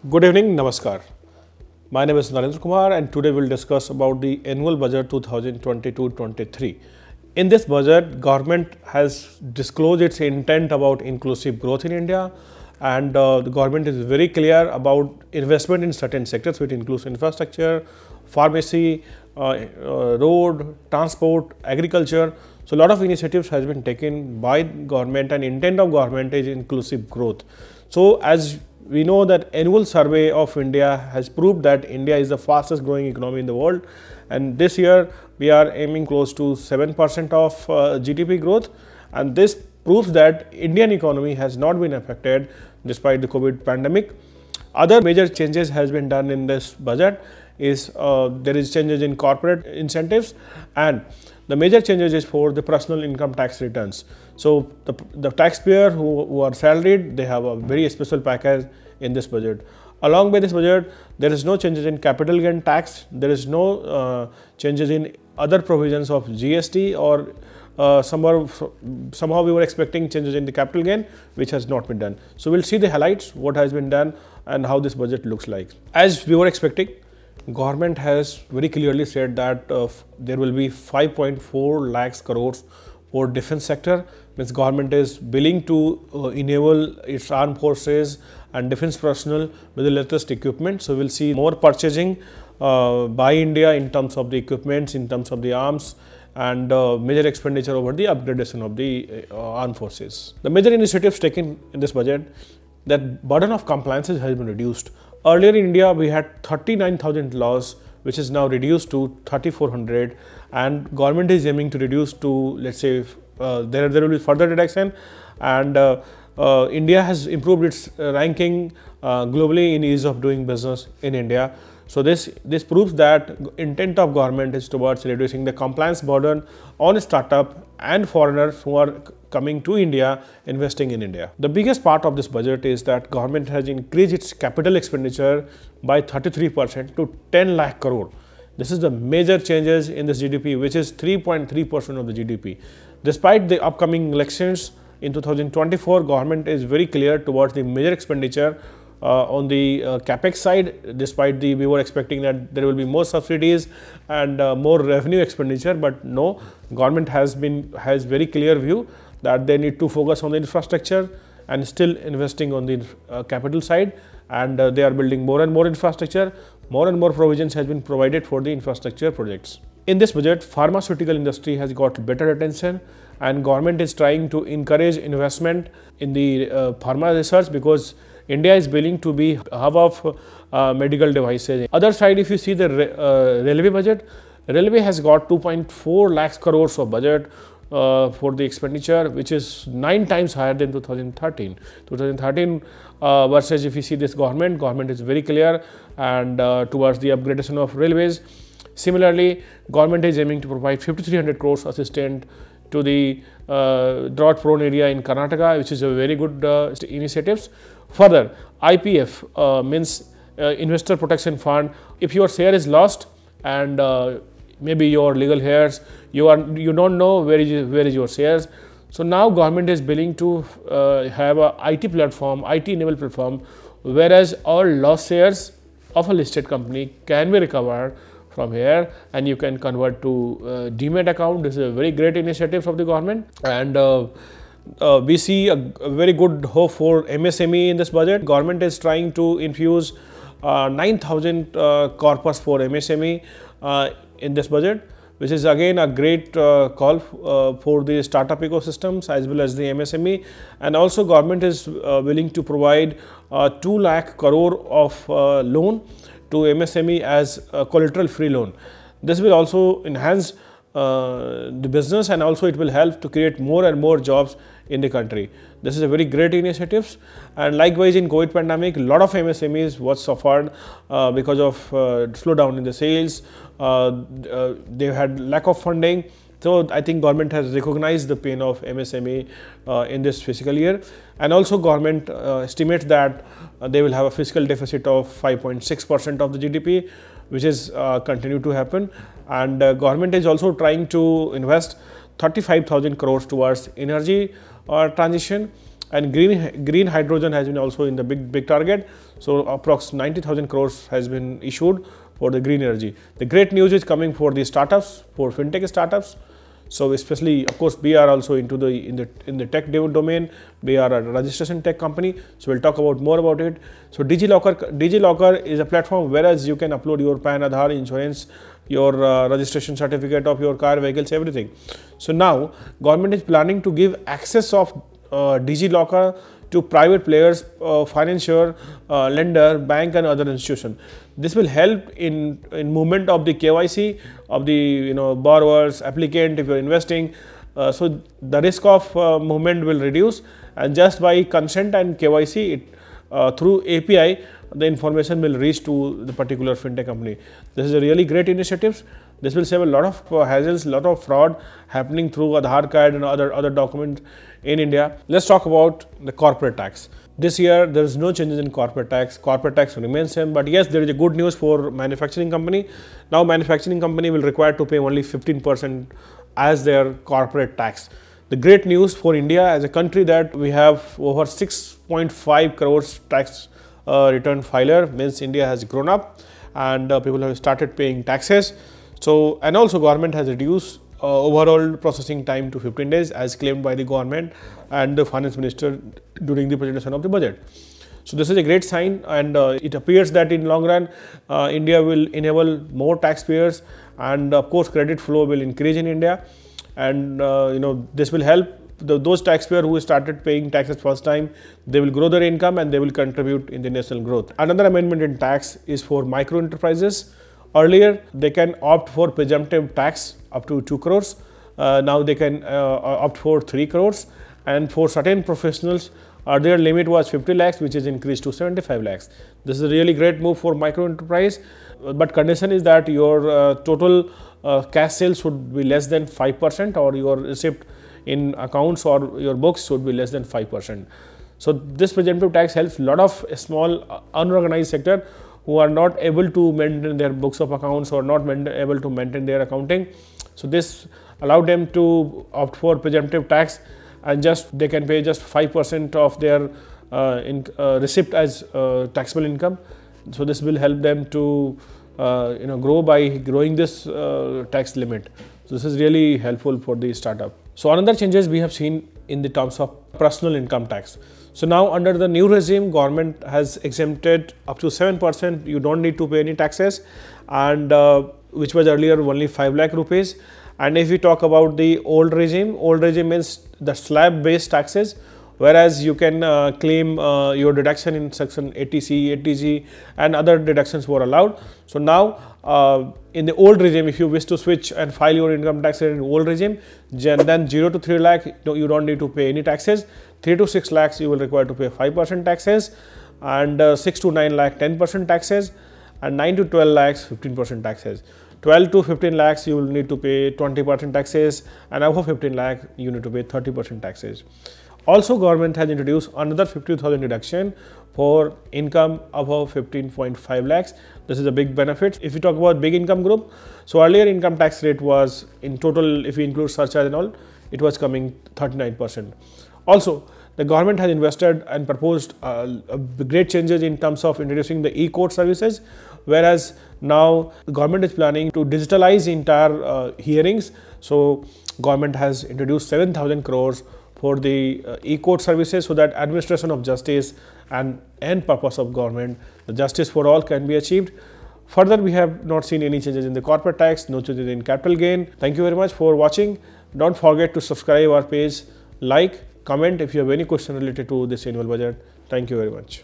Good evening, Namaskar. My name is Narendra Kumar and today we'll discuss about the annual budget 2022-23. In this budget, government has disclosed its intent about inclusive growth in India, and the government is very clear about investment in certain sectors, which includes infrastructure, pharmacy, road, transport, agriculture. So a lot of initiatives has been taken by government, and intent of government is inclusive growth. So as we know that annual survey of India has proved that India is the fastest growing economy in the world, and this year we are aiming close to 7% of GDP growth, and this proves that Indian economy has not been affected despite the COVID pandemic. Other major changes has been done in this budget is there is changes in corporate incentives, and the major changes is for the personal income tax returns. So the taxpayer who are salaried, they have a very special package in this budget. Along with this budget, there is no changes in capital gain tax, there is no changes in other provisions of GST, or somehow we were expecting changes in the capital gain, which has not been done. So we'll see the highlights, what has been done and how this budget looks like. As we were expecting, government has very clearly said that there will be 5.4 lakhs crores for defense sector. Means government is willing to enable its armed forces and defense personnel with the latest equipment. So we'll see more purchasing by India in terms of the equipments, in terms of the arms, and major expenditure over the upgradation of the armed forces. The major initiatives taken in this budget, that burden of compliances has been reduced. Earlier in India, we had 39,000 laws, which is now reduced to 3,400, and government is aiming to reduce to, let's say, there will be further reduction, and India has improved its ranking globally in ease of doing business in India. So this proves that intent of government is towards reducing the compliance burden on startup and foreigners who are coming to India, investing in India. The biggest part of this budget is that government has increased its capital expenditure by 33% to 10 lakh crore. This is the major changes in this GDP, which is 3.3% of the GDP. Despite the upcoming elections in 2024, government is very clear towards the major expenditure on the capex side. Despite we were expecting that there will be more subsidies and more revenue expenditure, but no, government has very clear view that they need to focus on the infrastructure and still investing on the capital side, and they are building more and more infrastructure. More and more provisions has been provided for the infrastructure projects. In this budget, pharmaceutical industry has got better attention, and government is trying to encourage investment in the pharma research, because India is willing to be hub of medical devices. Other side, if you see the railway budget, railway has got 2.4 lakhs crores of budget for the expenditure, which is 9 times higher than 2013. 2013 versus if you see this government is very clear and towards the upgradation of railways. Similarly, government is aiming to provide 5,300 crores assistance to the drought prone area in Karnataka, which is a very good initiatives. Further, IPF means Investor Protection Fund. If your share is lost and maybe your legal heirs, you don't know where is your shares. So now government is willing to have a IT platform, IT enabled platform, whereas all lost shares of a listed company can be recovered from here, and you can convert to demat account. This is a very great initiative of the government, and we see a very good hope for MSME in this budget. Government is trying to infuse 9,000 corpus for MSME in this budget, which is again a great call for the startup ecosystems as well as the MSME. And also government is willing to provide 2 lakh crore of loan to MSME as a collateral free loan. This will also enhance the business, and also it will help to create more and more jobs in the country. This is a very great initiative, and likewise in COVID pandemic, a lot of MSMEs was suffered because of slowdown in the sales. They had lack of funding. So I think government has recognized the pain of MSME in this fiscal year, and also government estimates that they will have a fiscal deficit of 5.6% of the GDP, which is continue to happen. And government is also trying to invest 35,000 crores towards energy transition, And green hydrogen has been also in the big target. So approx 90,000 crores has been issued for the green energy. The great news is coming for the startups, for fintech startups. So especially, of course, we are also into the in the tech domain. We are a registration tech company. So we'll talk about more about it. So DigiLocker is a platform whereas you can upload your PAN, Aadhaar, insurance, your registration certificate of your car, vehicles, everything. So now government is planning to give access of DigiLocker to private players, financier, lender, bank and other institution. This will help in movement of the KYC of the borrowers, applicant if you are investing. So the risk of movement will reduce, and just by consent and KYC through API the information will reach to the particular fintech company. This is a really great initiative. This will save a lot of hassles, lot of fraud happening through Aadhaar card and other documents in India. Let's talk about the corporate tax. This year there is no changes in corporate tax. Corporate tax remains same, but yes, there is a good news for manufacturing company. Now manufacturing company will require to pay only 15% as their corporate tax. The great news for India as a country that we have over 6.5 crores tax return filer, means India has grown up and people have started paying taxes. So, and also government has reduced overall processing time to 15 days as claimed by the government and the finance minister during the presentation of the budget. So this is a great sign, and it appears that in long run India will enable more taxpayers, and of course credit flow will increase in India, and this will help those taxpayers who started paying taxes first time. They will grow their income and they will contribute in the national growth. Another amendment in tax is for micro enterprises. Earlier they can opt for presumptive tax up to 2 crores. Now they can opt for 3 crores, and for certain professionals their limit was 50 lakhs, which is increased to 75 lakhs. This is a really great move for micro enterprise, but condition is that your total cash sales should be less than 5%, or your receipt in accounts or your books should be less than 5%. So this presumptive tax helps a lot of small unorganized sector who are not able to maintain their books of accounts or not able to maintain their accounting. So this allowed them to opt for presumptive tax, and just they can pay just 5% of their receipt as taxable income. So this will help them to grow by growing this tax limit. So this is really helpful for the startup. So another changes we have seen in the terms of personal income tax. So now under the new regime, government has exempted up to 7%. You don't need to pay any taxes, and which was earlier only 5 lakh rupees. And if we talk about the old regime means the slab based taxes, whereas you can claim your deduction in section 80C, 80G and other deductions were allowed. So now in the old regime, if you wish to switch and file your income tax in old regime, then 0 to 3 lakh you don't need to pay any taxes. 3 to 6 lakhs you will require to pay 5% taxes, and 6 to 9 lakh 10% taxes, and 9 to 12 lakhs 15% taxes. 12 to 15 lakhs you will need to pay 20% taxes, and above 15 lakh you need to pay 30% taxes. Also government has introduced another 50,000 deduction for income above 15.5 lakhs. This is a big benefit. If you talk about big income group, so earlier income tax rate was in total, if we include surcharge and all, it was coming 39%. Also the government has invested and proposed great changes in terms of introducing the e-court services, whereas now the government is planning to digitalize entire hearings. So government has introduced 7,000 crores for the e-court services, so that administration of justice and end purpose of government, the justice for all, can be achieved. Further, we have not seen any changes in the corporate tax, no changes in capital gain. Thank you very much for watching. Don't forget to subscribe our page, like, comment if you have any question related to this annual budget. Thank you very much.